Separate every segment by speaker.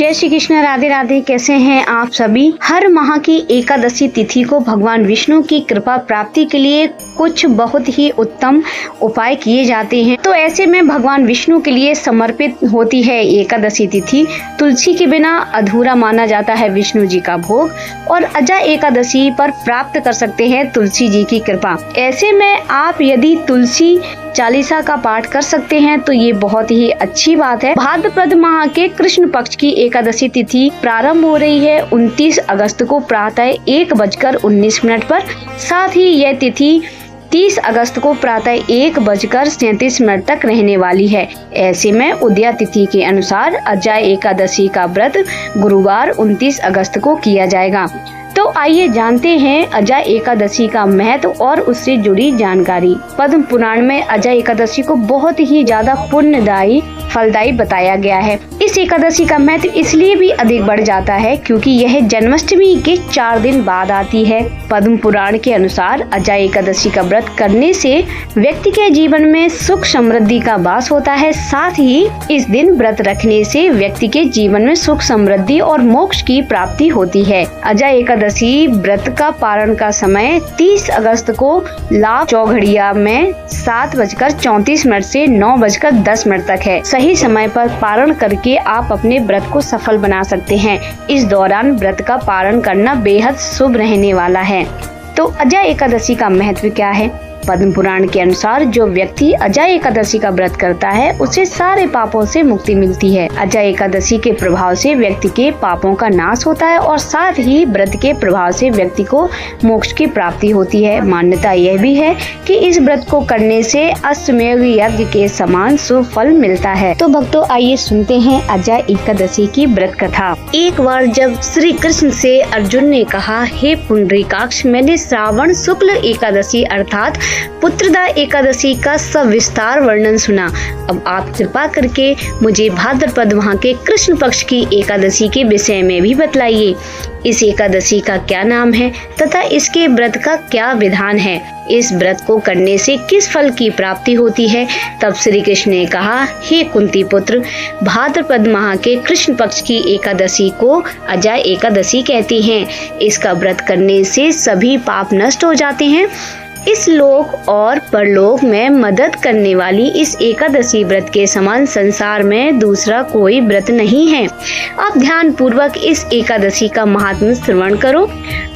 Speaker 1: जय श्री कृष्ण, राधे राधे। कैसे हैं आप सभी। हर माह की एकादशी तिथि को भगवान विष्णु की कृपा प्राप्ति के लिए कुछ बहुत ही उत्तम उपाय किए जाते हैं। तो ऐसे में भगवान विष्णु के लिए समर्पित होती है एकादशी तिथि। तुलसी के बिना अधूरा माना जाता है विष्णु जी का भोग, और अजा एकादशी पर प्राप्त कर सकते हैं तुलसी जी की कृपा। ऐसे में आप यदि तुलसी चालीसा का पाठ कर सकते हैं तो ये बहुत ही अच्छी बात है। भाद्रपद माह के कृष्ण पक्ष की एकादशी तिथि प्रारंभ हो रही है 29 अगस्त को प्रातः 1:19 पर। साथ ही यह तिथि 30 अगस्त को प्रातः 1:37 तक रहने वाली है। ऐसे में उदया तिथि के अनुसार अजा एकादशी का व्रत गुरुवार 29 अगस्त को किया जाएगा। तो आइए जानते हैं अजा एकादशी का महत्व और उससे जुड़ी जानकारी। पद्म पुराण में अजा एकादशी को बहुत ही ज्यादा पुण्यदायी फलदायी बताया गया है। इस एकादशी का महत्व इसलिए भी अधिक बढ़ जाता है क्योंकि यह जन्माष्टमी के 4 दिन बाद आती है। पद्म पुराण के अनुसार अजा एकादशी का व्रत करने से व्यक्ति के जीवन में सुख समृद्धि का वास होता है। साथ ही इस दिन व्रत रखने से व्यक्ति के जीवन में सुख समृद्धि और मोक्ष की प्राप्ति होती है। अजा एकादशी व्रत का पारण का समय 30 अगस्त को लाभ चौघड़िया में 7:34 से 9:10 तक है। सही समय पर पारण करके आप अपने व्रत को सफल बना सकते हैं। इस दौरान व्रत का पारण करना बेहद शुभ रहने वाला है। तो अजा एकादशी का महत्व क्या है। पद्म पुराण के अनुसार जो व्यक्ति अजा एकादशी का व्रत करता है उसे सारे पापों से मुक्ति मिलती है। अजा एकादशी के प्रभाव से व्यक्ति के पापों का नाश होता है और साथ ही व्रत के प्रभाव से व्यक्ति को मोक्ष की प्राप्ति होती है। मान्यता यह भी है कि इस व्रत को करने से अश्वमेध यज्ञ के समान शुभ फल मिलता है। तो भक्तों, आइए सुनते हैं अजा एकादशी की व्रत कथा। एक बार जब श्री कृष्ण से अर्जुन ने कहा, हे पुंडरीकाक्ष, मैंने श्रावण शुक्ल एकादशी अर्थात पुत्रदा एकादशी का सविस्तार वर्णन सुना। अब आप कृपा करके मुझे भाद्रपद माह के कृष्ण पक्ष की एकादशी के विषय में भी बतलाइए। इस एकादशी का क्या नाम है तथा इसके व्रत का क्या विधान है। इस व्रत को करने से किस फल की प्राप्ति होती है। तब श्री कृष्ण ने कहा, हे कुंती पुत्र, भाद्रपद माह के कृष्ण पक्ष की एकादशी को अजा एकादशी कहते हैं। इसका व्रत करने से सभी पाप नष्ट हो जाते हैं। इस लोक और परलोक में मदद करने वाली इस एकादशी व्रत के समान संसार में दूसरा कोई व्रत नहीं है। आप ध्यान पूर्वक इस एकादशी का महात्म्य श्रवण करो।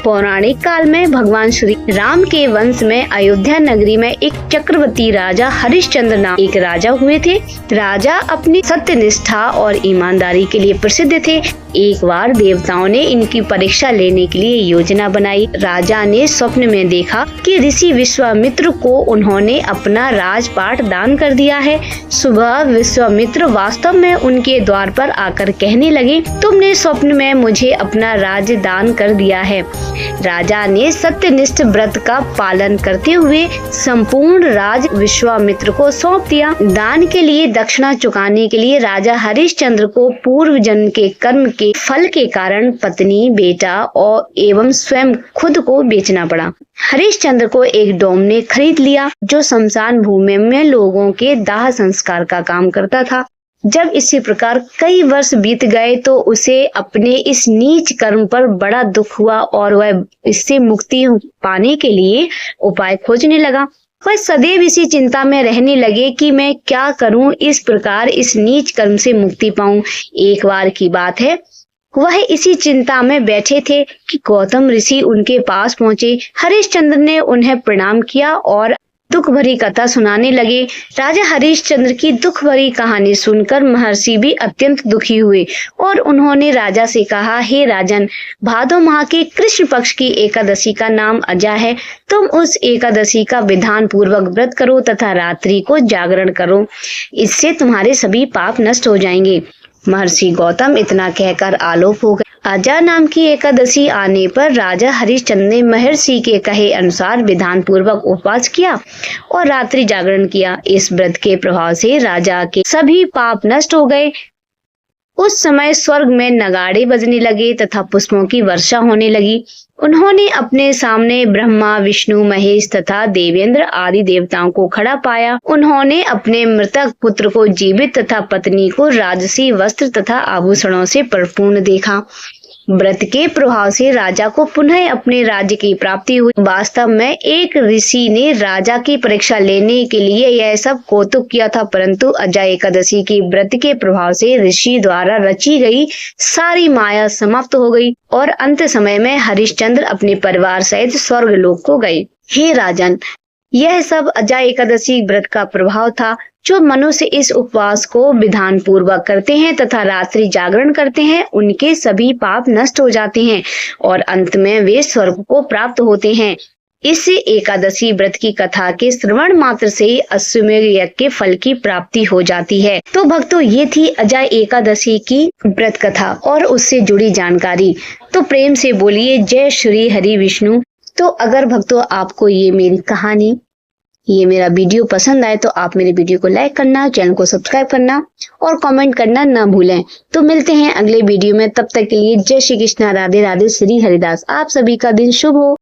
Speaker 1: पौराणिक काल में भगवान श्री राम के वंश में अयोध्या नगरी में एक चक्रवर्ती राजा हरिश्चंद्र नाम एक राजा हुए थे। राजा अपनी सत्यनिष्ठा और ईमानदारी के लिए प्रसिद्ध थे। एक बार देवताओं ने इनकी परीक्षा लेने के लिए योजना बनाई। राजा ने स्वप्न में देखा कि ऋषि विश्वामित्र को उन्होंने अपना राजपाट दान कर दिया है। सुबह विश्वामित्र वास्तव में उनके द्वार पर आकर कहने लगे, तुमने स्वप्न में मुझे अपना राज दान कर दिया है। राजा ने सत्यनिष्ठ व्रत का पालन करते हुए संपूर्ण राज विश्वामित्र को सौंप दिया। दान के लिए दक्षिणा चुकाने के लिए राजा हरिश्चंद्र को पूर्व जन्म के कर्म के फल के कारण पत्नी, बेटा और एवं स्वयं खुद को बेचना पड़ा। हरिश्चंद्र को एक डोम ने खरीद लिया जो शमशान भूमि में लोगों के दाह संस्कार का काम करता था। जब इसी प्रकार कई वर्ष बीत गए तो उसे अपने इस नीच कर्म पर बड़ा दुख हुआ और वह इससे मुक्ति पाने के लिए उपाय खोजने लगा। वह सदैव इसी चिंता में रहने लगे कि मैं क्या करूं, इस प्रकार इस नीच कर्म से मुक्ति पाऊं। एक बार की बात है, वह इसी चिंता में बैठे थे कि गौतम ऋषि उनके पास पहुंचे। हरिश्चंद्र ने उन्हें प्रणाम किया और दुख भरी कथा सुनाने लगे। राजा हरिश्चंद्र की दुख भरी कहानी सुनकर महर्षि भी अत्यंत दुखी हुए और उन्होंने राजा से कहा, हे राजन, भादो माह के कृष्ण पक्ष की एकादशी का नाम अजा है। तुम उस एकादशी का विधान पूर्वक व्रत करो तथा रात्रि को जागरण करो। इससे तुम्हारे सभी पाप नष्ट हो जाएंगे। महर्षि गौतम इतना कहकर आलोक हो गए। अजा नाम की एकादशी आने पर राजा हरिश्चंद्र ने महर्षि के कहे अनुसार विधान पूर्वक उपवास किया और रात्रि जागरण किया। इस व्रत के प्रभाव से राजा के सभी पाप नष्ट हो गए। उस समय स्वर्ग में नगाड़े बजने लगे तथा पुष्पों की वर्षा होने लगी। उन्होंने अपने सामने ब्रह्मा, विष्णु, महेश तथा देवेंद्र आदि देवताओं को खड़ा पाया। उन्होंने अपने मृतक पुत्र को जीवित तथा पत्नी को राजसी वस्त्र तथा आभूषणों से परिपूर्ण देखा। व्रत के प्रभाव से राजा को पुनः अपने राज्य की प्राप्ति हुई। वास्तव में एक ऋषि ने राजा की परीक्षा लेने के लिए यह सब कौतुक किया था, परंतु अजय एकादशी की व्रत के प्रभाव से ऋषि द्वारा रची गई सारी माया समाप्त हो गई और अंत समय में हरिश्चंद्र अपने परिवार सहित स्वर्गलोक को गए। हे राजन, यह सब अजय एकादशी व्रत का प्रभाव था। जो मनुष्य इस उपवास को विधान पूर्वक करते हैं तथा रात्रि जागरण करते हैं, उनके सभी पाप नष्ट हो जाते हैं और अंत में वे स्वर्ग को प्राप्त होते हैं। इस एकादशी व्रत की कथा के श्रवण मात्र से ही अश्वमेध यज्ञ के फल की प्राप्ति हो जाती है। तो भक्तों, ये थी अजय एकादशी की व्रत कथा और उससे जुड़ी जानकारी। तो प्रेम से बोलिए जय श्री हरि विष्णु। तो अगर भक्तों आपको ये मेरी कहानी, ये मेरा वीडियो पसंद आए तो आप मेरे वीडियो को लाइक करना, चैनल को सब्सक्राइब करना और कमेंट करना ना भूलें। तो मिलते हैं अगले वीडियो में, तब तक के लिए जय श्री कृष्णा, राधे राधे, श्री हरिदास। आप सभी का दिन शुभ हो।